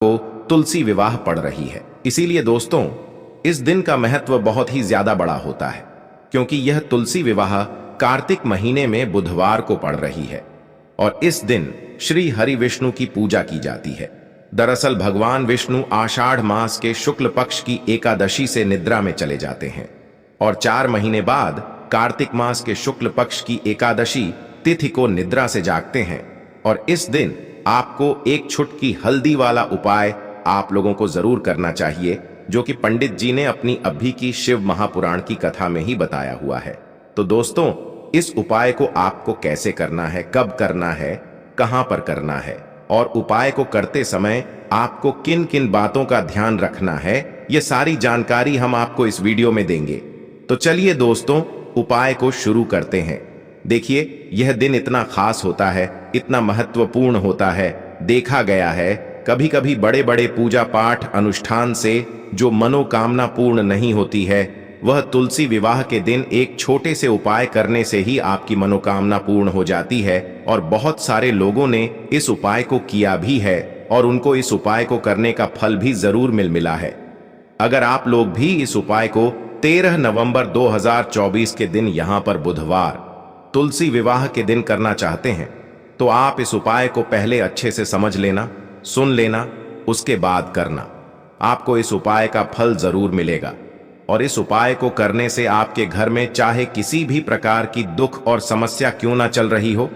को तुलसी विवाह पड़ रही है। इसीलिए दोस्तों, इस दिन का महत्व बहुत ही ज्यादा बड़ा होता है, क्योंकि यह तुलसी विवाह कार्तिक महीने में बुधवार को पड़ रही है और इस दिन श्री हरि विष्णु की पूजा की जाती है। दरअसल भगवान विष्णु आषाढ़ मास के शुक्ल पक्ष की एकादशी से निद्रा में चले जाते हैं और 4 महीने बाद कार्तिक मास के शुक्ल पक्ष की एकादशी तिथि को निद्रा से जागते हैं। और इस दिन आपको एक छुटकी हल्दी वाला उपाय आप लोगों को जरूर करना चाहिए, जो कि पंडित जी ने अपनी अभी की शिव महापुराण की कथा में ही बताया हुआ है। तो दोस्तों, इस उपाय को आपको कैसे करना है, कब करना है, कहां पर करना है और उपाय को करते समय आपको किन किन बातों का ध्यान रखना है, ये सारी जानकारी हम आपको इस वीडियो में देंगे। तो चलिए दोस्तों, उपाय को शुरू करते हैं। देखिए, यह दिन इतना खास होता है, इतना महत्वपूर्ण होता है। देखा गया है कभी कभी बड़े बड़े पूजा पाठ अनुष्ठान से जो मनोकामना पूर्ण नहीं होती है, वह तुलसी विवाह के दिन एक छोटे से उपाय करने से ही आपकी मनोकामना पूर्ण हो जाती है। और बहुत सारे लोगों ने इस उपाय को किया भी है और उनको इस उपाय को करने का फल भी जरूर मिला है। अगर आप लोग भी इस उपाय को 13 नवंबर 2024 के दिन यहां पर बुधवार तुलसी विवाह के दिन करना चाहते हैं, तो आप इस उपाय को पहले अच्छे से समझ लेना, सुन लेना, उसके बाद करना। आपको इस उपाय का फल जरूर मिलेगा और इस उपाय को करने से आपके घर में चाहे किसी भी प्रकार की दुख और समस्या क्यों ना चल रही हो,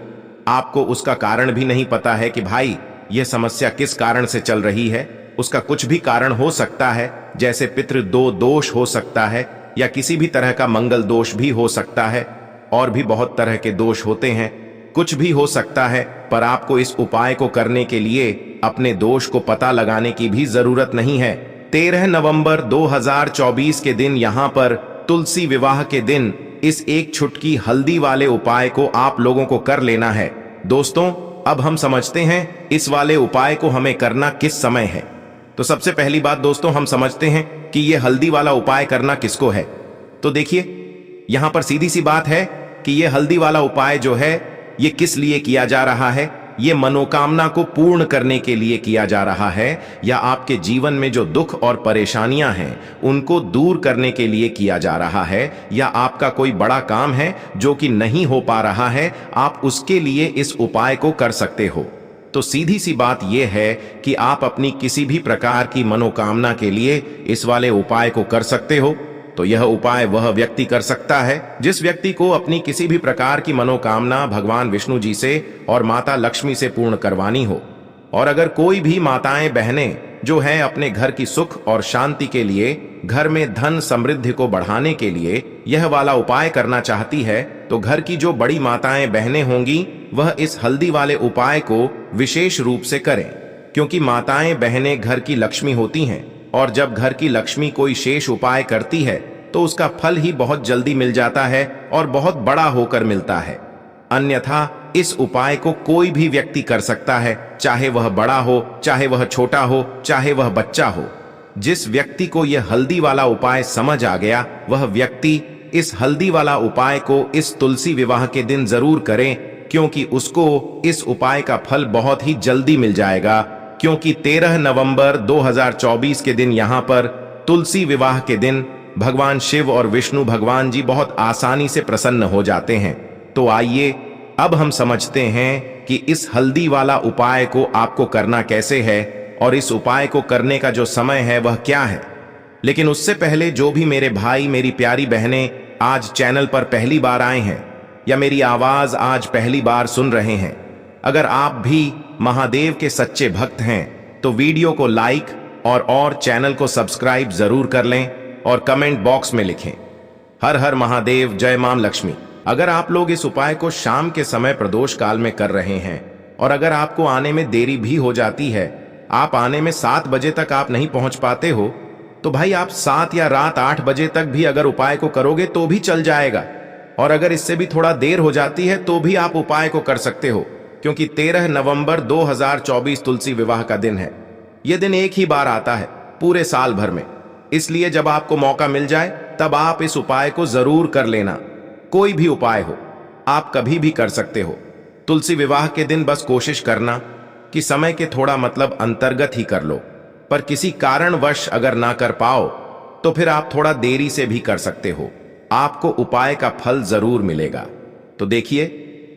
आपको उसका कारण भी नहीं पता है कि भाई यह समस्या किस कारण से चल रही है, उसका कुछ भी कारण हो सकता है, जैसे पितृदो दोष हो सकता है या किसी भी तरह का मंगल दोष भी हो सकता है, और भी बहुत तरह के दोष होते हैं, कुछ भी हो सकता है। पर आपको इस उपाय को करने के लिए अपने दोष को पता लगाने की भी जरूरत नहीं है। 13 नवंबर 2024 के दिन यहां पर तुलसी विवाह के दिन इस एक छुटकी हल्दी वाले उपाय को आप लोगों को कर लेना है। दोस्तों, अब हम समझते हैं इस वाले उपाय को हमें करना किस समय है। तो सबसे पहली बात दोस्तों, हम समझते हैं कि यह हल्दी वाला उपाय करना किसको है। तो देखिए, यहां पर सीधी सी बात है कि यह हल्दी वाला उपाय जो है, ये किस लिए किया जा रहा है। ये मनोकामना को पूर्ण करने के लिए किया जा रहा है, या आपके जीवन में जो दुख और परेशानियां हैं उनको दूर करने के लिए किया जा रहा है, या आपका कोई बड़ा काम है जो कि नहीं हो पा रहा है, आप उसके लिए इस उपाय को कर सकते हो। तो सीधी सी बात यह है कि आप अपनी किसी भी प्रकार की मनोकामना के लिए इस वाले उपाय को कर सकते हो। तो यह उपाय वह व्यक्ति कर सकता है जिस व्यक्ति को अपनी किसी भी प्रकार की मनोकामना भगवान विष्णु जी से और माता लक्ष्मी से पूर्ण करवानी हो। और अगर कोई भी माताएं बहनें जो हैं अपने घर की सुख और शांति के लिए, घर में धन समृद्धि को बढ़ाने के लिए यह वाला उपाय करना चाहती है, तो घर की जो बड़ी माताएं बहनें होंगी वह इस हल्दी वाले उपाय को विशेष रूप से करें, क्योंकि माताएं बहनें घर की लक्ष्मी होती हैं और जब घर की लक्ष्मी कोई शेष उपाय करती है तो उसका फल ही बहुत जल्दी मिल जाता है और बहुत बड़ा होकर मिलता है। अन्यथा इस उपाय को कोई भी व्यक्ति कर सकता है, चाहे वह बड़ा हो, चाहे वह छोटा हो, चाहे वह बच्चा हो। जिस व्यक्ति को यह हल्दी वाला उपाय समझ आ गया, वह व्यक्ति इस हल्दी वाला उपाय को इस तुलसी विवाह के दिन जरूर करें, क्योंकि उसको इस उपाय का फल बहुत ही जल्दी मिल जाएगा। क्योंकि 13 नवंबर 2024 के दिन यहां पर तुलसी विवाह के दिन भगवान शिव और विष्णु भगवान जी बहुत आसानी से प्रसन्न हो जाते हैं। तो आइए अब हम समझते हैं कि इस हल्दी वाला उपाय को आपको करना कैसे है और इस उपाय को करने का जो समय है वह क्या है। लेकिन उससे पहले जो भी मेरे भाई, मेरी प्यारी बहनें आज चैनल पर पहली बार आए हैं या मेरी आवाज आज पहली बार सुन रहे हैं, अगर आप भी महादेव के सच्चे भक्त हैं तो वीडियो को लाइक और चैनल को सब्सक्राइब जरूर कर लें और कमेंट बॉक्स में लिखें हर हर महादेव, जय मां लक्ष्मी। अगर आप लोग इस उपाय को शाम के समय प्रदोष काल में कर रहे हैं और अगर आपको आने में देरी भी हो जाती है, आप आने में 7 बजे तक आप नहीं पहुंच पाते हो, तो भाई आप 7 या रात 8 बजे तक भी अगर उपाय को करोगे तो भी चल जाएगा। और अगर इससे भी थोड़ा देर हो जाती है तो भी आप उपाय को कर सकते हो, क्योंकि 13 नवंबर 2024 तुलसी विवाह का दिन है। यह दिन एक ही बार आता है पूरे साल भर में, इसलिए जब आपको मौका मिल जाए तब आप इस उपाय को जरूर कर लेना। कोई भी उपाय हो, आप कभी भी कर सकते हो। तुलसी विवाह के दिन बस कोशिश करना कि समय के थोड़ा मतलब अंतर्गत ही कर लो, पर किसी कारणवश अगर ना कर पाओ तो फिर आप थोड़ा देरी से भी कर सकते हो, आपको उपाय का फल जरूर मिलेगा। तो देखिए,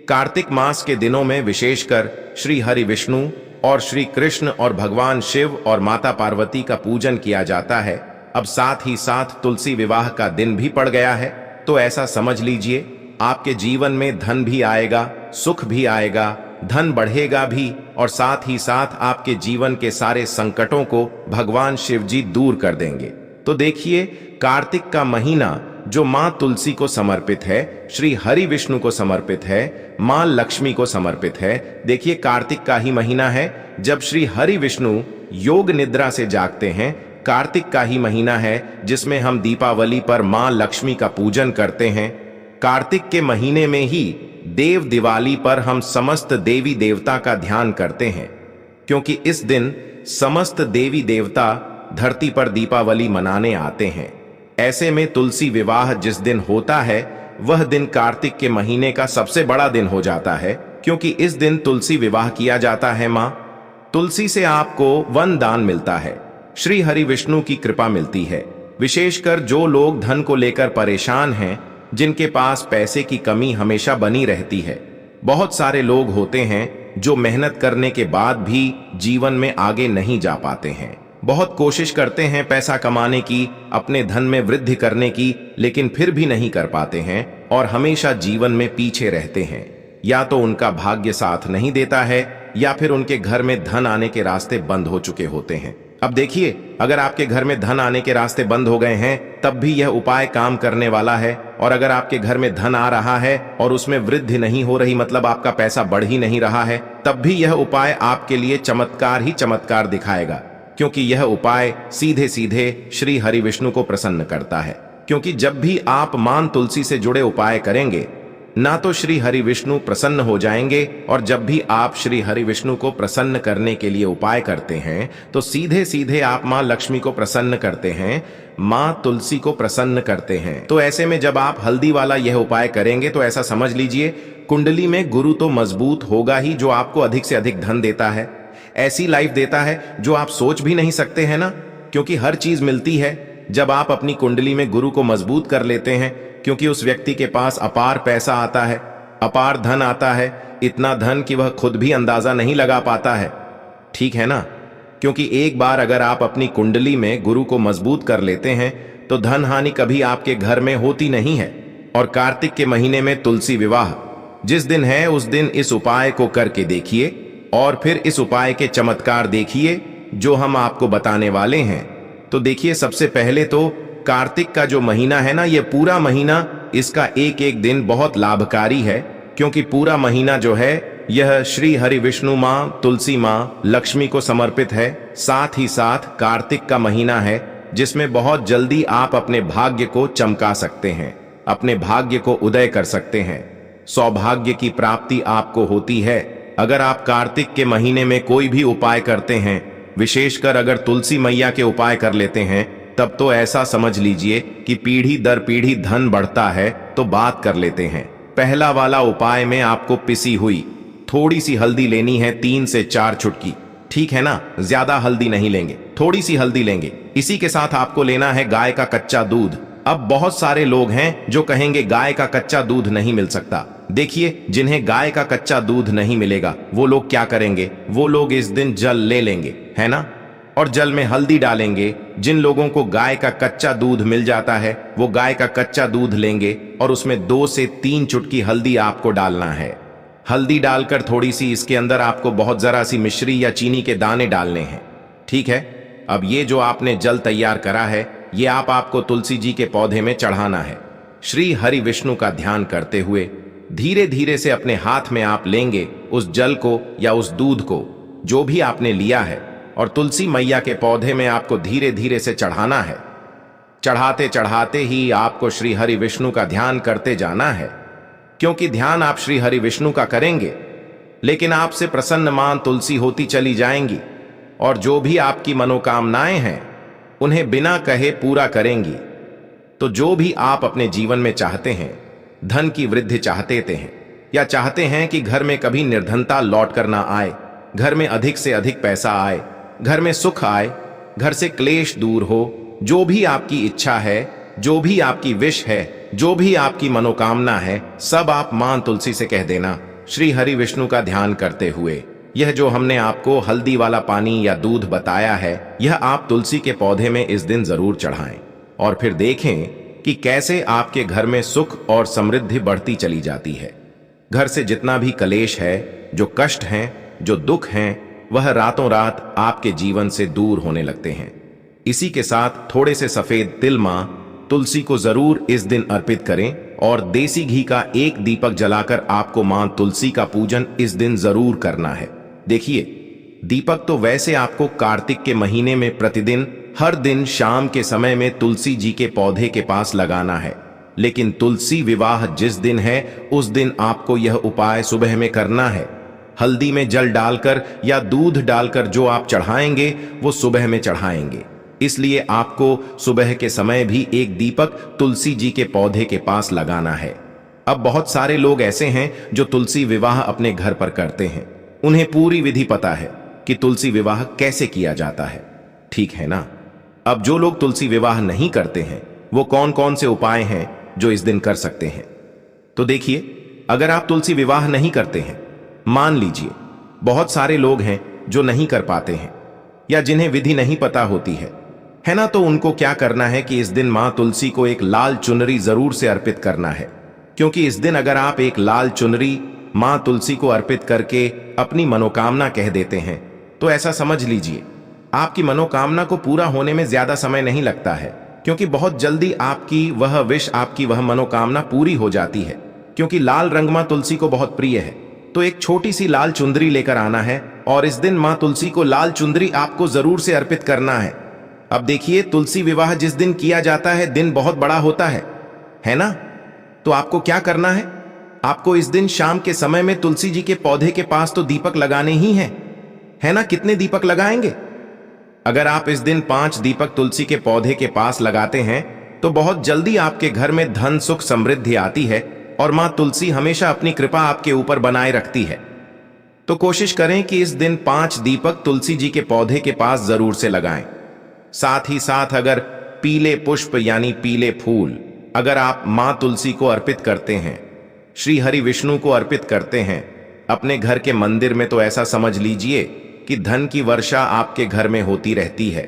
कार्तिक मास के दिनों में विशेषकर श्री हरि विष्णु और श्री कृष्ण और भगवान शिव और माता पार्वती का पूजन किया जाता है। अब साथ ही साथ तुलसी विवाह का दिन भी पड़ गया है, तो ऐसा समझ लीजिए आपके जीवन में धन भी आएगा, सुख भी आएगा, धन बढ़ेगा भी, और साथ ही साथ आपके जीवन के सारे संकटों को भगवान शिव जी दूर कर देंगे। तो देखिए, कार्तिक का महीना जो मां तुलसी को समर्पित है, श्री हरि विष्णु को समर्पित है, मां लक्ष्मी को समर्पित है। देखिए, कार्तिक का ही महीना है जब श्री हरि विष्णु योग निद्रा से जागते हैं। कार्तिक का ही महीना है जिसमें हम दीपावली पर मां लक्ष्मी का पूजन करते हैं। कार्तिक के महीने में ही देव दिवाली पर हम समस्त देवी देवता का ध्यान करते हैं, क्योंकि इस दिन समस्त देवी देवता धरती पर दीपावली मनाने आते हैं। ऐसे में तुलसी विवाह जिस दिन होता है वह दिन कार्तिक के महीने का सबसे बड़ा दिन हो जाता है, क्योंकि इस दिन तुलसी विवाह किया जाता है। मां तुलसी से आपको वन दान मिलता है, श्री हरि विष्णु की कृपा मिलती है। विशेषकर जो लोग धन को लेकर परेशान हैं, जिनके पास पैसे की कमी हमेशा बनी रहती है। बहुत सारे लोग होते हैं जो मेहनत करने के बाद भी जीवन में आगे नहीं जा पाते हैं, बहुत कोशिश करते हैं पैसा कमाने की, अपने धन में वृद्धि करने की, लेकिन फिर भी नहीं कर पाते हैं और हमेशा जीवन में पीछे रहते हैं। या तो उनका भाग्य साथ नहीं देता है या फिर उनके घर में धन आने के रास्ते बंद हो चुके होते हैं। अब देखिए, अगर आपके घर में धन आने के रास्ते बंद हो गए हैं तब भी यह उपाय काम करने वाला है। और अगर आपके घर में धन आ रहा है और उसमें वृद्धि नहीं हो रही, मतलब आपका पैसा बढ़ ही नहीं रहा है, तब भी यह उपाय आपके लिए चमत्कार ही चमत्कार दिखाएगा, क्योंकि यह उपाय सीधे सीधे श्री हरि विष्णु को प्रसन्न करता है। क्योंकि जब भी आप मां तुलसी से जुड़े उपाय करेंगे, ना तो श्री हरि विष्णु प्रसन्न हो जाएंगे, और जब भी आप श्री हरि विष्णु को प्रसन्न करने के लिए उपाय करते हैं तो सीधे सीधे आप मां लक्ष्मी को प्रसन्न करते हैं, मां तुलसी को प्रसन्न करते हैं। तो ऐसे में जब आप हल्दी वाला यह उपाय करेंगे तो ऐसा समझ लीजिए कुंडली में गुरु तो मजबूत होगा ही, जो आपको अधिक से अधिक धन देता है, ऐसी लाइफ देता है जो आप सोच भी नहीं सकते हैं ना। क्योंकि हर चीज मिलती है जब आप अपनी कुंडली में गुरु को मजबूत कर लेते हैं, क्योंकि उस व्यक्ति के पास अपार पैसा आता है, अपार धन आता है, इतना धन कि वह खुद भी अंदाजा नहीं लगा पाता है। ठीक है ना? क्योंकि एक बार अगर आप अपनी कुंडली में गुरु को मजबूत कर लेते हैं तो धन हानि कभी आपके घर में होती नहीं है। और कार्तिक के महीने में तुलसी विवाह जिस दिन है उस दिन इस उपाय को करके देखिए और फिर इस उपाय के चमत्कार देखिए जो हम आपको बताने वाले हैं। तो देखिए, सबसे पहले तो कार्तिक का जो महीना है ना, ये पूरा महीना, इसका एक एक दिन बहुत लाभकारी है, क्योंकि पूरा महीना जो है यह श्री हरि विष्णु मां तुलसी मां लक्ष्मी को समर्पित है। साथ ही साथ कार्तिक का महीना है जिसमें बहुत जल्दी आप अपने भाग्य को चमका सकते हैं, अपने भाग्य को उदय कर सकते हैं, सौभाग्य की प्राप्ति आपको होती है अगर आप कार्तिक के महीने में कोई भी उपाय करते हैं। विशेषकर अगर तुलसी मैया के उपाय कर लेते हैं तब तो ऐसा समझ लीजिए कि पीढ़ी दर पीढ़ी धन बढ़ता है। तो बात कर लेते हैं। पहला वाला उपाय में आपको पिसी हुई थोड़ी सी हल्दी लेनी है, 3 से 4 चुटकी, ठीक है ना? ज्यादा हल्दी नहीं लेंगे, थोड़ी सी हल्दी लेंगे। इसी के साथ आपको लेना है गाय का कच्चा दूध। अब बहुत सारे लोग हैं जो कहेंगे गाय का कच्चा दूध नहीं मिल सकता। देखिए, जिन्हें गाय का कच्चा दूध नहीं मिलेगा वो लोग क्या करेंगे, वो लोग इस दिन जल ले लेंगे, है ना, और जल में हल्दी डालेंगे। जिन लोगों को गाय का कच्चा दूध मिल जाता है वो गाय का कच्चा दूध लेंगे और उसमें 2 से 3 चुटकी हल्दी आपको डालना है। हल्दी डालकर थोड़ी सी इसके अंदर आपको बहुत जरा सी मिश्री या चीनी के दाने डालने हैं, ठीक है। अब ये जो आपने जल तैयार करा है ये आपको तुलसी जी के पौधे में चढ़ाना है। श्री हरि विष्णु का ध्यान करते हुए धीरे धीरे से अपने हाथ में आप लेंगे उस जल को या उस दूध को जो भी आपने लिया है, और तुलसी मैया के पौधे में आपको धीरे धीरे से चढ़ाना है। चढ़ाते चढ़ाते ही आपको श्री हरि विष्णु का ध्यान करते जाना है, क्योंकि ध्यान आप श्री हरि विष्णु का करेंगे लेकिन आपसे प्रसन्न मां तुलसी होती चली जाएंगी और जो भी आपकी मनोकामनाएं हैं उन्हें बिना कहे पूरा करेंगी। तो जो भी आप अपने जीवन में चाहते हैं, धन की वृद्धि चाहते हैं या चाहते हैं कि घर में कभी निर्धनता लौट कर ना आए, घर में अधिक से अधिक पैसा आए, घर में सुख आए, घर से क्लेश दूर हो, जो भी आपकी इच्छा है, जो भी आपकी विश है, जो भी आपकी मनोकामना है, सब आप मां तुलसी से कह देना श्री हरि विष्णु का ध्यान करते हुए। यह जो हमने आपको हल्दी वाला पानी या दूध बताया है, यह आप तुलसी के पौधे में इस दिन जरूर चढ़ाएं और फिर देखें कि कैसे आपके घर में सुख और समृद्धि बढ़ती चली जाती है। घर से जितना भी कलेश है, जो कष्ट हैं, जो दुख हैं, वह रातों रात आपके जीवन से दूर होने लगते हैं। इसी के साथ थोड़े से सफेद तिल मां तुलसी को जरूर इस दिन अर्पित करें और देसी घी का एक दीपक जलाकर आपको मां तुलसी का पूजन इस दिन जरूर करना है। देखिए, दीपक तो वैसे आपको कार्तिक के महीने में प्रतिदिन हर दिन शाम के समय में तुलसी जी के पौधे के पास लगाना है, लेकिन तुलसी विवाह जिस दिन है उस दिन आपको यह उपाय सुबह में करना है। हल्दी में जल डालकर या दूध डालकर जो आप चढ़ाएंगे वो सुबह में चढ़ाएंगे, इसलिए आपको सुबह के समय भी एक दीपक तुलसी जी के पौधे के पास लगाना है। अब बहुत सारे लोग ऐसे हैं जो तुलसी विवाह अपने घर पर करते हैं, उन्हें पूरी विधि पता है कि तुलसी विवाह कैसे किया जाता है, ठीक है ना। अब जो लोग तुलसी विवाह नहीं करते हैं वो कौन कौन से उपाय हैं जो इस दिन कर सकते हैं, तो देखिए, अगर आप तुलसी विवाह नहीं करते हैं, मान लीजिए बहुत सारे लोग हैं जो नहीं कर पाते हैं या जिन्हें विधि नहीं पता होती है ना, तो उनको क्या करना है कि इस दिन मां तुलसी को एक लाल चुनरी जरूर से अर्पित करना है। क्योंकि इस दिन अगर आप एक लाल चुनरी मां तुलसी को अर्पित करके अपनी मनोकामना कह देते हैं, तो ऐसा समझ लीजिए आपकी मनोकामना को पूरा होने में ज्यादा समय नहीं लगता है, क्योंकि बहुत जल्दी आपकी वह विश, आपकी वह मनोकामना पूरी हो जाती है। क्योंकि लाल रंग मां तुलसी को बहुत प्रिय है, तो एक छोटी सी लाल चुंदरी लेकर आना है और इस दिन मां तुलसी को लाल चुंदरी आपको जरूर से अर्पित करना है। अब देखिए, तुलसी विवाह जिस दिन किया जाता है दिन बहुत बड़ा होता है ना, तो आपको क्या करना है, आपको इस दिन शाम के समय में तुलसी जी के पौधे के पास तो दीपक लगाने ही है ना। कितने दीपक लगाएंगे? अगर आप इस दिन 5 दीपक तुलसी के पौधे के पास लगाते हैं तो बहुत जल्दी आपके घर में धन सुख समृद्धि आती है और मां तुलसी हमेशा अपनी कृपा आपके ऊपर बनाए रखती है। तो कोशिश करें कि इस दिन 5 दीपक तुलसी जी के पौधे के पास जरूर से लगाएं। साथ ही साथ अगर पीले पुष्प यानी पीले फूल अगर आप मां तुलसी को अर्पित करते हैं, श्री हरि विष्णु को अर्पित करते हैं अपने घर के मंदिर में, तो ऐसा समझ लीजिए कि धन की वर्षा आपके घर में होती रहती है।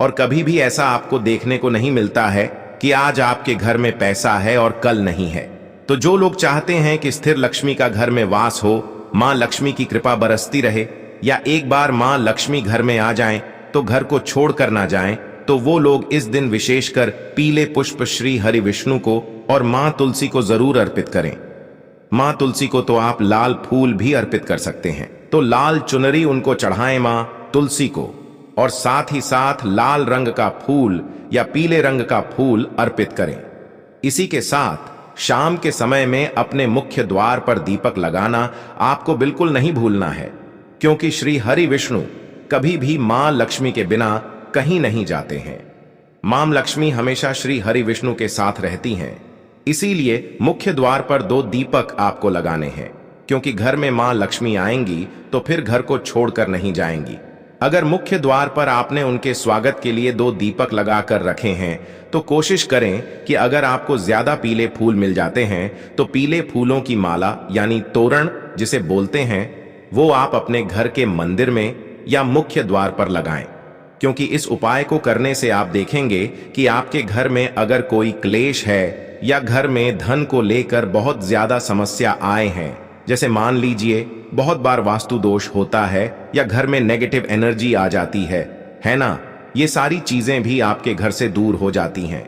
और कभी भी ऐसा आपको देखने को नहीं मिलता है कि आज आपके घर में पैसा है और कल नहीं है। तो जो लोग चाहते हैं कि स्थिर लक्ष्मी का घर में वास हो, मां लक्ष्मी की कृपा बरसती रहे, या एक बार मां लक्ष्मी घर में आ जाएं तो घर को छोड़कर ना जाएं, तो वो लोग इस दिन विशेषकर पीले पुष्प श्री हरि विष्णु को और मां तुलसी को जरूर अर्पित करें। मां तुलसी को तो आप लाल फूल भी अर्पित कर सकते हैं, तो लाल चुनरी उनको चढ़ाएं मां तुलसी को, और साथ ही साथ लाल रंग का फूल या पीले रंग का फूल अर्पित करें। इसी के साथ शाम के समय में अपने मुख्य द्वार पर दीपक लगाना आपको बिल्कुल नहीं भूलना है, क्योंकि श्री हरि विष्णु कभी भी मां लक्ष्मी के बिना कहीं नहीं जाते हैं। मां लक्ष्मी हमेशा श्री हरि विष्णु के साथ रहती हैं, इसीलिए मुख्य द्वार पर 2 दीपक आपको लगाने हैं, क्योंकि घर में मां लक्ष्मी आएंगी तो फिर घर को छोड़कर नहीं जाएंगी। अगर मुख्य द्वार पर आपने उनके स्वागत के लिए 2 दीपक लगाकर रखे हैं, तो कोशिश करें कि अगर आपको ज्यादा पीले फूल मिल जाते हैं तो पीले फूलों की माला यानी तोरण जिसे बोलते हैं, वो आप अपने घर के मंदिर में या मुख्य द्वार पर लगाएं। क्योंकि इस उपाय को करने से आप देखेंगे कि आपके घर में अगर कोई क्लेश है या घर में धन को लेकर बहुत ज्यादा समस्या आए हैं, जैसे मान लीजिए बहुत बार वास्तु दोष होता है या घर में नेगेटिव एनर्जी आ जाती है ना, ये सारी चीजें भी आपके घर से दूर हो जाती हैं।